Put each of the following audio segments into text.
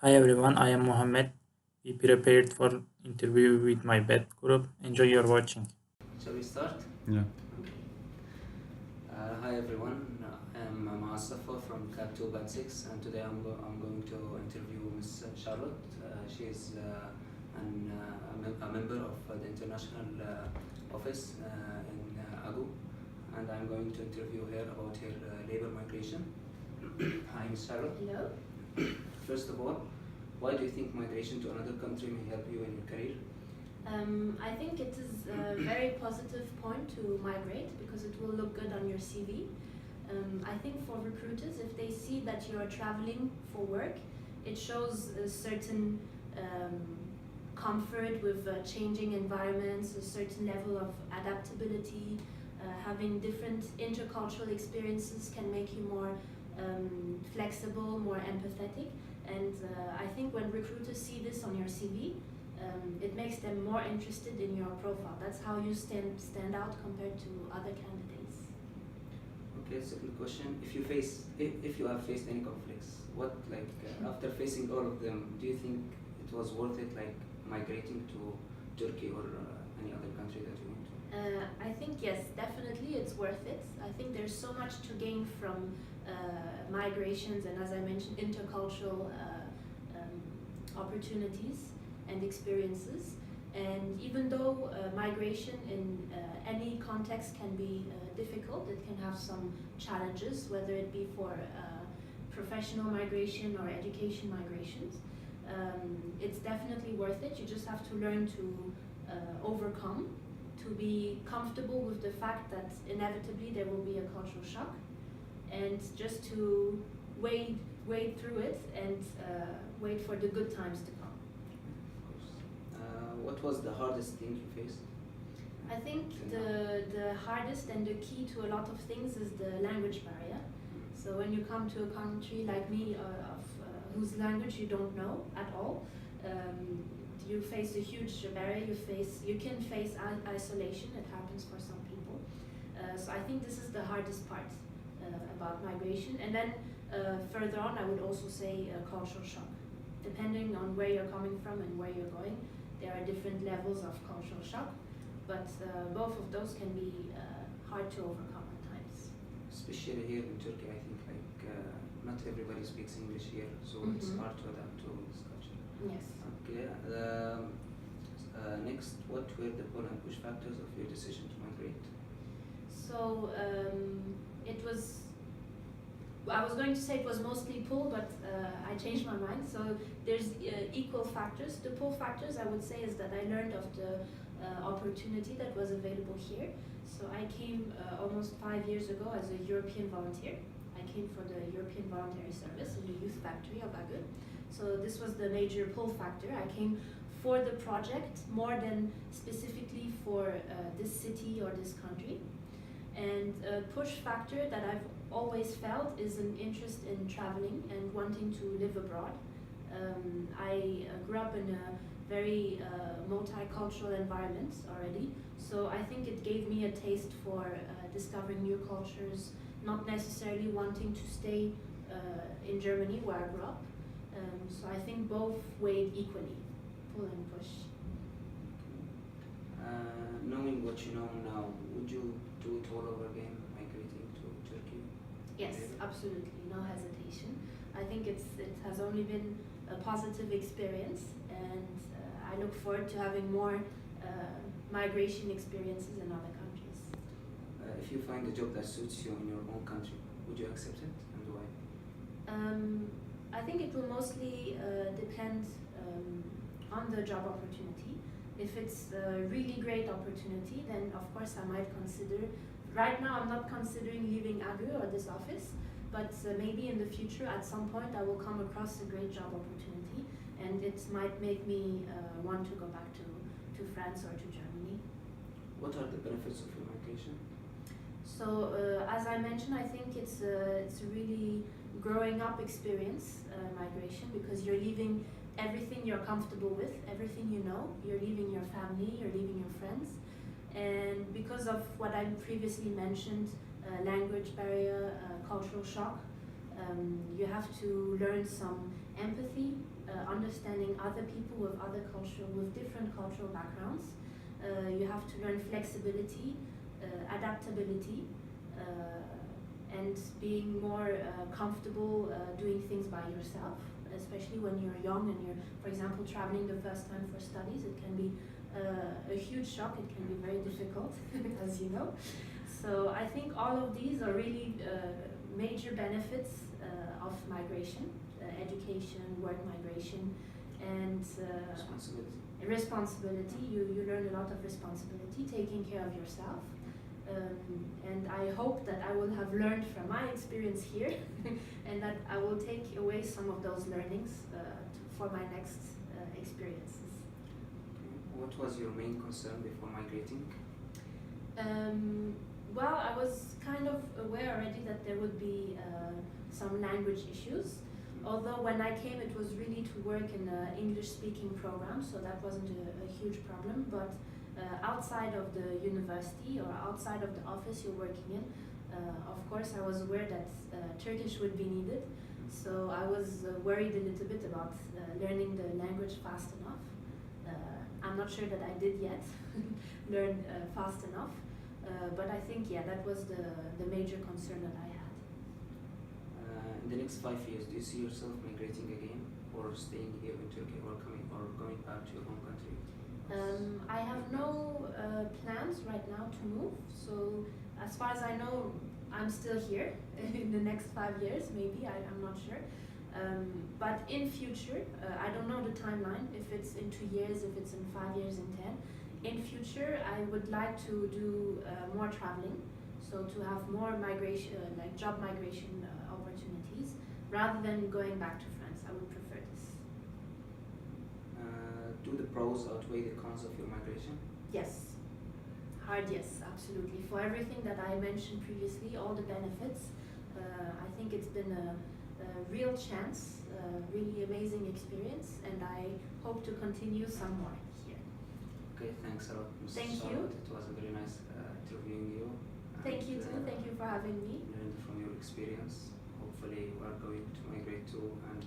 Hi everyone, I am Mohammed. Be prepared for interview with my bed group. Enjoy your watching. Shall we start? Yeah. Okay. Hi everyone, I'm Maasafa from CAP 2 Band 6 and today I'm going to interview Miss Charlotte. She is a member of the international office in AGU, and I'm going to interview her about her labor migration. Hi Miss Charlotte. Hello. First of all, why do you think migration to another country may help you in your career? I think it is a very positive point to migrate because it will look good on your CV. I think for recruiters, if they see that you are traveling for work, it shows a certain comfort with changing environments, a certain level of adaptability. Having different intercultural experiences can make you more flexible, more empathetic. And I think when recruiters see this on your CV, it makes them more interested in your profile. That's how you stand out compared to other candidates. Okay, second question. If you have faced any conflicts, what after facing all of them, do you think it was worth it, like migrating to Turkey or any other country that you went to? I think yes, definitely it's worth it. I think there's so much to gain from migrations and, as I mentioned, intercultural opportunities and experiences. And even though migration in any context can be difficult, it can have some challenges, whether it be for professional migration or education migrations. It's definitely worth it. You just have to learn to overcome, to be comfortable with the fact that inevitably there will be a cultural shock, and just to wade through it and wait for the good times to come. Of course. What was the hardest thing you faced? I think the hardest and the key to a lot of things is the language barrier. So when you come to a country like me, whose language you don't know at all, you face a huge barrier. You can face isolation. It happens for some people. So I think this is the hardest part about migration. And then further on, I would also say cultural shock. Depending on where you're coming from and where you're going, there are different levels of cultural shock. But both of those can be hard to overcome at times. Especially here in Turkey, I think not everybody speaks English here, so it's hard to adapt to this culture. Yes. Okay. Next, what were the pull and push factors of your decision to migrate? So it was. I was going to say it was mostly pull, but I changed my mind. So there's equal factors. The pull factors, I would say, is that I learned of the opportunity that was available here. So I came almost 5 years ago as a European volunteer. I came for the European Voluntary Service in the youth factory of AGU. So this was the major pull factor. I came for the project more than specifically for this city or this country. And a push factor that I've always felt is an interest in traveling and wanting to live abroad. I grew up in a very multicultural environment already, so I think it gave me a taste for discovering new cultures, not necessarily wanting to stay in Germany where I grew up. So I think both weighed equally, pull and push. Knowing what you know now, would you do it all over again, migrating to Turkey? Yes, absolutely, no hesitation. I think it has only been a positive experience, and I look forward to having more migration experiences in other countries. If you find a job that suits you in your own country, would you accept it, and why? I think it will mostly depend on the job opportunity. If it's a really great opportunity, then of course I might consider. Right now I'm not considering leaving AGU or this office, but maybe in the future at some point I will come across a great job opportunity, and it might make me want to go back to France or to Germany. What are the benefits of your migration? So as I mentioned, I think it's a really growing up experience, migration, because you're leaving everything you're comfortable with, everything you know. You're leaving your family, you're leaving your friends, and because of what I previously mentioned, language barrier, cultural shock, you have to learn some empathy, understanding other people with different cultural backgrounds. You have to learn flexibility, adaptability, and being more comfortable doing things by yourself, especially when you're young and you're, for example, traveling the first time for studies. It can be a huge shock. It can be very difficult, as you know. So I think all of these are really major benefits of migration, education, work migration, and responsibility. You learn a lot of responsibility, taking care of yourself. And I hope that I will have learned from my experience here and that I will take away some of those learnings for my next experiences. What was your main concern before migrating? Well, I was kind of aware already that there would be some language issues. Although when I came, it was really to work in an English-speaking program, so that wasn't a huge problem. But outside of the university or outside of the office you're working in, of course, I was aware that Turkish would be needed. So I was worried a little bit about learning the language fast enough. I'm not sure that I did yet learn fast enough, but I think, yeah, that was the major concern that I had. In the next 5 years, do you see yourself migrating again, or staying here in Turkey, or going back to your home country? I have no plans right now to move, so as far as I know, I'm still here in the next 5 years, maybe, I'm not sure. But in future, I don't know the timeline, if it's in 2 years, if it's in 5 years, in 10. In future, I would like to do more traveling, so to have more migration, like job migration opportunities, rather than going back to France. I would prefer this. Do the pros outweigh the cons of your migration? Yes. Hard yes, absolutely. For everything that I mentioned previously, all the benefits, I think it's been a real chance, really amazing experience, and I hope to continue some more here. Okay, thanks a lot, Ms. Thank Charlotte. you. It was very nice interviewing you. Thank you too. Thank you for having me. Learned from your experience. Hopefully, we are going to migrate to and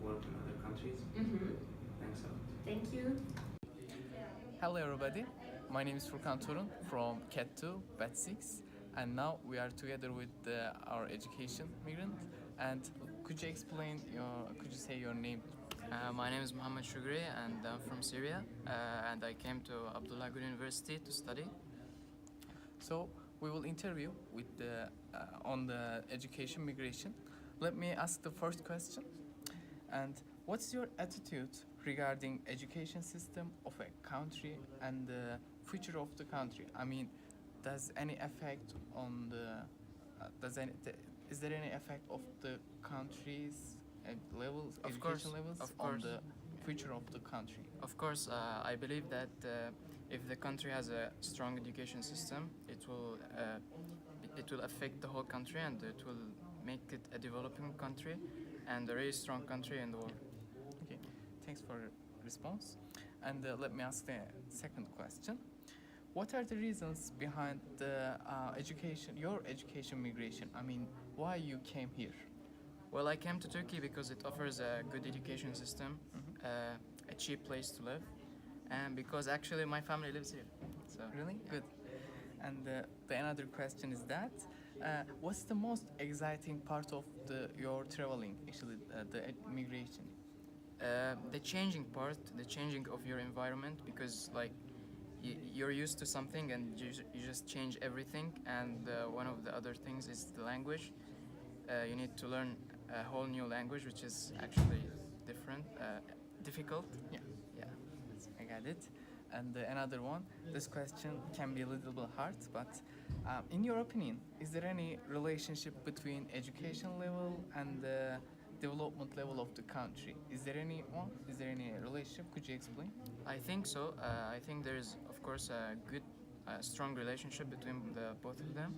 work in other countries. Thanks a lot. Thank you. Hello everybody, my name is Furkan Torun from CAT2 Batch 6, and now we are together with our education migrant. And could you say your name? My name is Mohammed Shugri and I'm from Syria, and I came to Abdullah Gül University to study. So we will interview with on the education migration. Let me ask the first question. And what's your attitude regarding education system of a country and the future of the country? I mean, does any effect on the is there any effect of the country's levels, education levels, on the future of the country? Of course, I believe that if the country has a strong education system, it will affect the whole country, and it will make it a developing country and a very strong country in the world. Okay, thanks for your response. And let me ask the second question. What are the reasons behind the your education migration? I mean, why you came here? Well, I came to Turkey because it offers a good education system, a cheap place to live, and because actually my family lives here. So Really? Good. And the another question is that, what's the most exciting part of your traveling, actually, the migration? the changing part, the changing of your environment, because like you're used to something and you just change everything, and one of the other things is the language. You need to learn a whole new language, which is actually difficult. Yeah. Yeah. I got it. And another one, this question can be a little bit hard, but in your opinion, is there any relationship between education level and the development level of the country? Is there any one? Is there any relationship? Could you explain? I think so. I think there is, of course, a good, strong relationship between the both of them.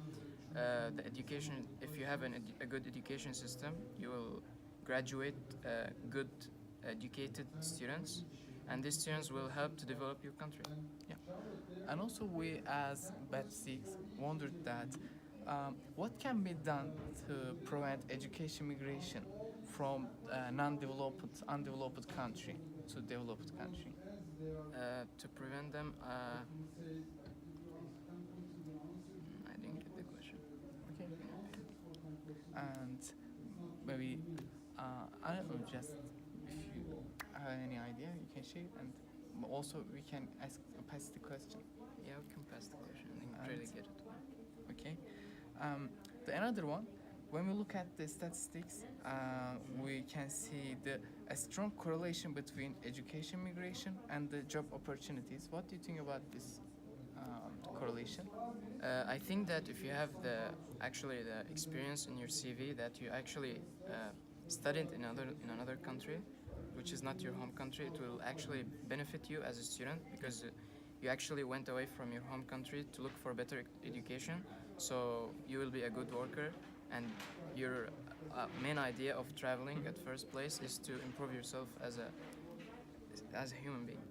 The education, if you have a good education system, you will graduate good, educated students, and these students will help to develop your country. Yeah. And also, we as Batch 6 wondered that what can be done to prevent education migration from undeveloped country to developed country? To prevent them, I didn't get the question. Okay. And maybe I don't know, just if you have any idea, you can share, and also we can pass the question. Yeah, we can pass the question. I didn't And- really get it. Okay. The another one, when we look at the statistics, we can see a strong correlation between education migration and the job opportunities. What do you think about this correlation? I think that if you have the experience in your CV that you actually studied in another country, which is not your home country, it will actually benefit you as a student because you actually went away from your home country to look for better education. So you will be a good worker, and your main idea of traveling at first place is to improve yourself as a human being.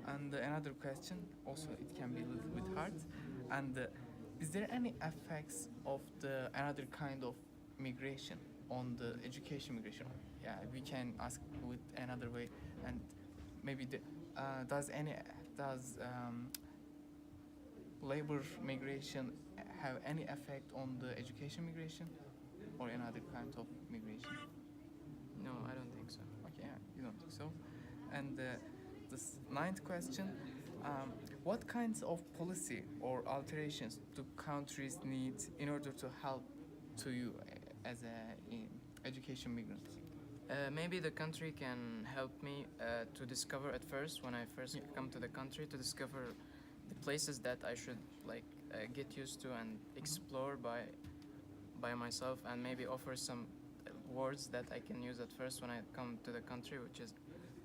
And another question, also it can be a little bit hard. And is there any effects of the another kind of migration on the education migration? Yeah, we can ask with another way. And maybe does labor migration have any effect on the education migration or another kind of migration? No, I don't think so. Okay, you don't think so. And the ninth question, what kinds of policy or alterations do countries need in order to help to you as a education migrant? Maybe the country can help me to discover at first, when I first come to the country, to discover the places that I should get used to and explore by myself, and maybe offer some words that I can use at first when I come to the country, which is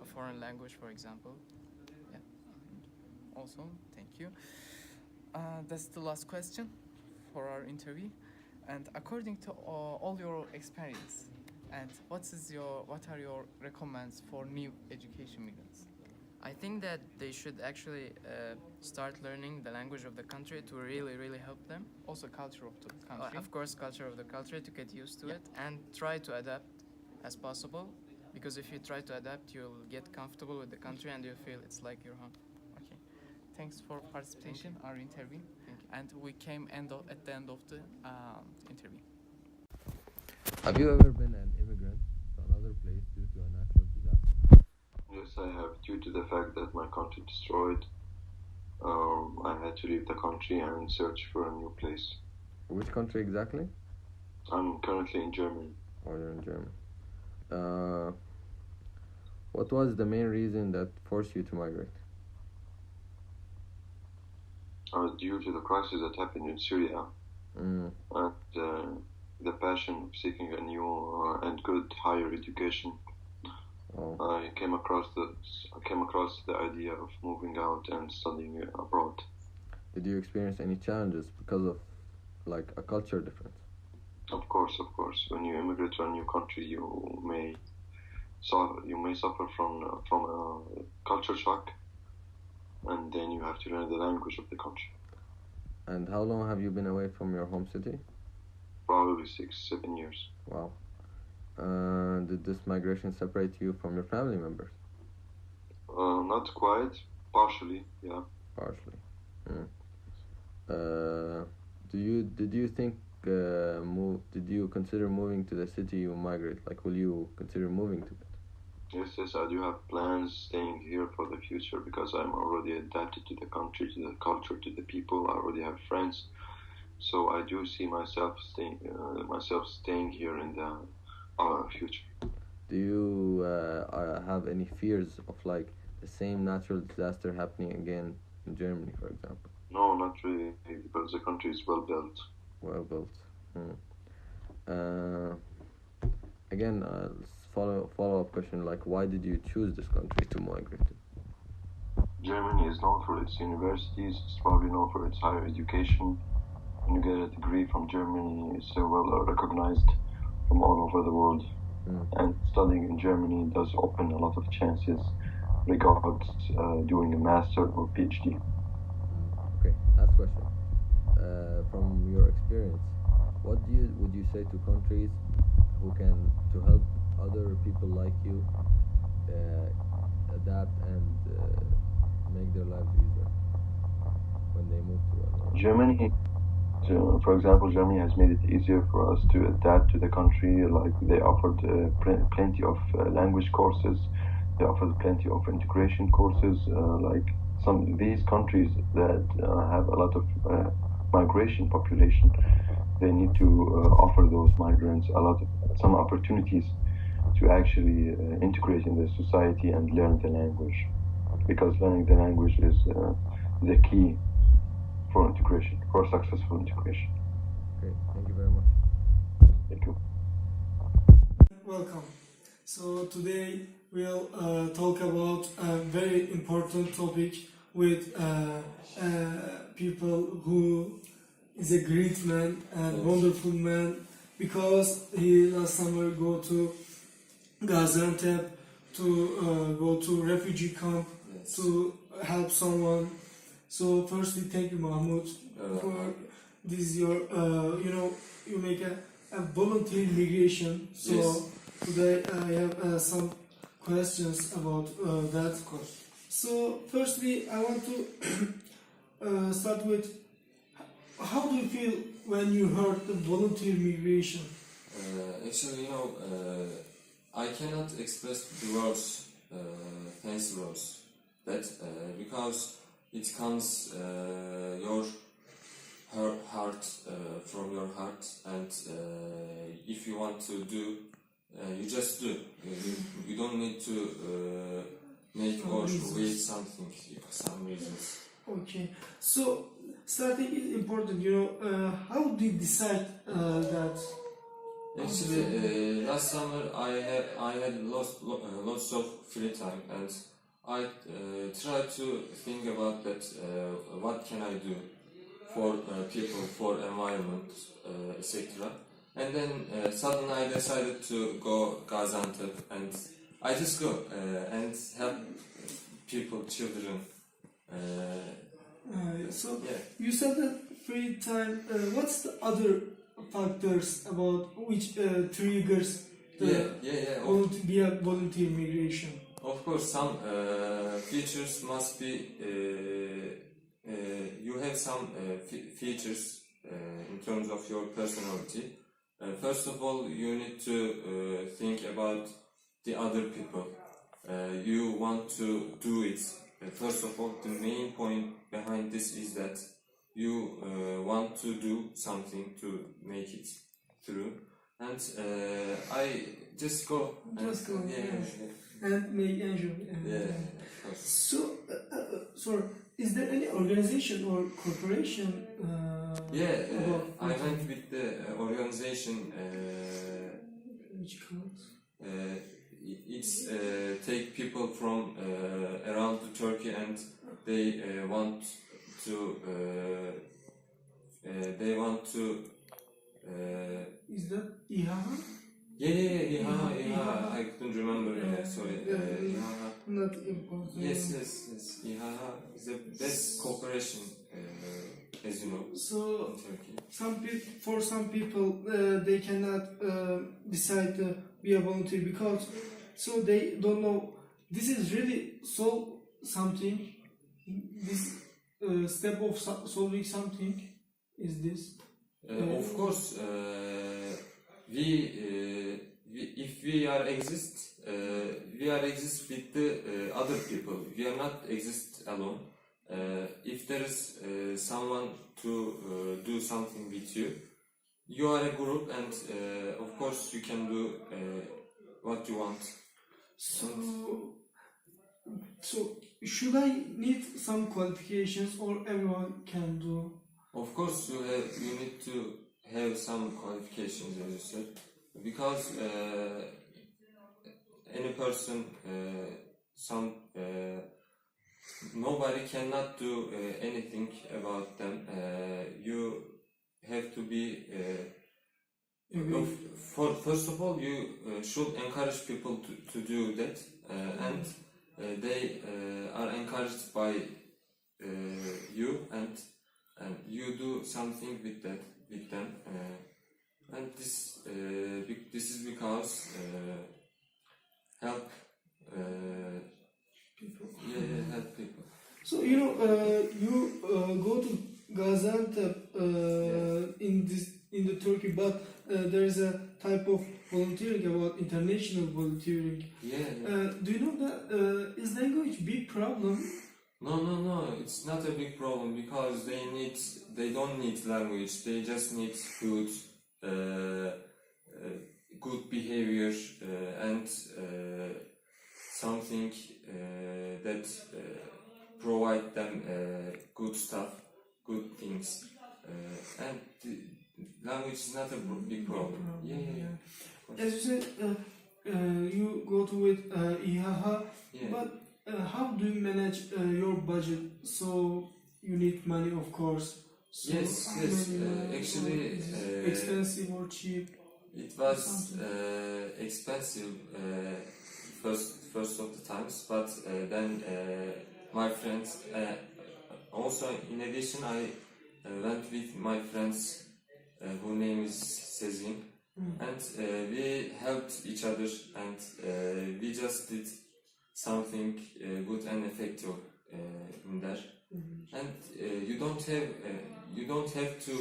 a foreign language, for example. Yeah. Also, thank you. That's the last question for our interview. And according to all your experience, and what are your recommends for new education migrants? I think that they should actually start learning the language of the country to really, really help them. Also, culture of the country. Of course, culture of the country, to get used to Yeah. it and try to adapt as possible. Because if you try to adapt, you'll get comfortable with the country and you'll feel it's like your home. Okay. Thanks for participation in our interview. Thank you. And we came at the end of the interview. Have you ever been an immigrant to another place due to a natural disaster? Yes, I have. Due to the fact that my country destroyed, I had to leave the country and search for a new place. Which country exactly? I'm currently in Germany. Oh, you're in Germany. What was the main reason that forced you to migrate? Due to the crisis that happened in Syria and the passion of seeking a new and good higher education, I came across the idea of moving out and studying abroad. Did you experience any challenges because of a culture difference? Of course. When you immigrate to a new country, you may suffer from a culture shock, and then you have to learn the language of the country. And how long have you been away from your home city? Probably 6-7 years. Wow. Did this migration separate you from your family members? Not quite. Partially, yeah. Partially. Did you consider moving to the city you migrate? Will you consider moving to it? Yes, I do have plans staying here for the future because I'm already adapted to the country, to the culture, to the people. I already have friends, so I do see myself staying here in the future. Do you have any fears of the same natural disaster happening again in Germany, for example? No, not really, because the country is well built. Well built. Again, follow-up question, why did you choose this country to migrate to? Germany is known for its universities, it's probably known for its higher education. When you get a degree from Germany, it's so well recognized from all over the world. And studying in Germany does open a lot of chances regards doing a master or PhD. Okay, last question. From your experience, what would you say to countries who can to help other people like you adapt and make their lives easier when they move to another. Germany, for example, Germany has made it easier for us to adapt to the country. Like they offered plenty of language courses. They offered plenty of integration courses. Like these countries that have a lot of migration population, they need to offer those migrants some opportunities to actually integrate in the society and learn the language, because learning the language is the key for integration, for successful integration. Great, thank you very much. Thank you. Welcome. So today we'll talk about a very important topic with people who is a great man and wonderful man, because he last summer go to Gaziantep to go to refugee camp to help someone. So firstly, thank you, Mahmoud, for this your you make a volunteer migration. So today I have some questions about that. Of course. So firstly, I want to start with, how do you feel when you heard the volunteer migration? Actually, I cannot express the words, fancy words, that because it comes your heart from your heart, and if you want to do, you just do. You don't need to make or wait something for some reasons. Okay, so starting is important. How do you decide that? Actually, last summer I had lots of free time, and I tried to think about that. What can I do for people, for environment, etc. And then suddenly I decided to go Gaziantep, and I just go and help people, children. So you said that free time. What's the other factors about which triggers be a volunteer migration? Of course, some features must be. You have some features in terms of your personality. First of all, you need to think about the other people. You want to do it. First of all, the main point behind this is that you want to do something to make it through. And I just go. Just go. Yeah. And make enjoy. Yeah, of course. So, is there any organization or corporation? I went with the organization. Which counts? It's take people from around Turkey, and they want to. Is that İHA? I couldn't remember. Sorry. İHA. Not important. Yes. İHA is the best cooperation, as you know, So, in Turkey. for some people, they cannot decide to be a volunteer because they don't know. This is really solve something. This step of solving something is this. Of course, if we are exist with the other people. We are not exist alone. If there is someone to do something with you, you are a group, and of course you can do what you want. So should I need some qualifications, or everyone can do? Of course, you need to have some qualifications, as you said, because any person, nobody cannot do anything about them. You have to be. First of all, you should encourage people to do that, and they are encouraged by you, and you do something with them. and this is because help People. help people. So you go to Gaziantep in the Turkey, but there is a type of volunteering about international volunteering. Do you know that is language big problem? No, it's not a big problem because they don't need language, they just need good good behavior and something that provide them good stuff, good things, and the language is not a big problem. As you said, you go to with IHH, but how do you manage your budget? So you need money, of course. So yes. Actually, is it expensive or cheap? it was expensive first of the times, but then my friends. Also, in addition, I went with my friends, whose name is Sezin, and we helped each other, and we just did something good and effective in there. And you don't have to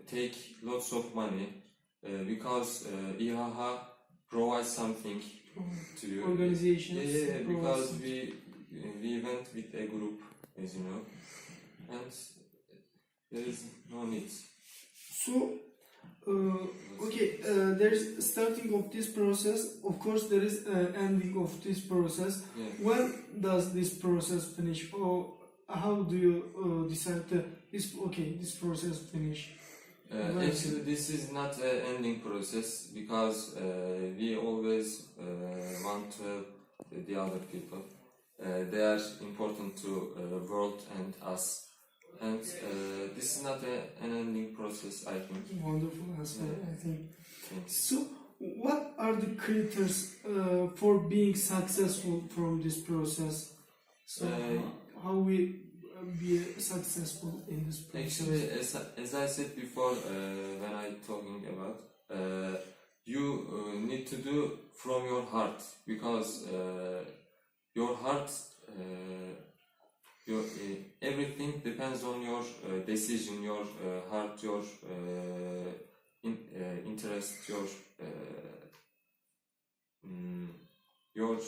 take lots of money because IHH provides something to you. Organizations. Because we went with a group, as you know, and there is no need. So, okay, there is starting of this process. Of course, there is ending of this process. When does this process finish, or how do you decide this process finish? Actually, this is not an ending process because we always want to help the other people. They are important to world and us, and this is not an ending process, I think. Wonderful answer, I think. Thanks. So, what are the criteria for being successful from this process? So, how we be successful in this process? Actually, as I said before, when I talking about, you need to do from your heart, because your heart, everything depends on your decision, your heart, your interest, your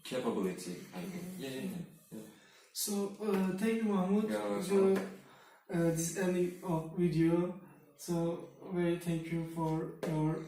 capability, I think. So, thank you, Mahmoud, for this ending of video. So, very thank you for your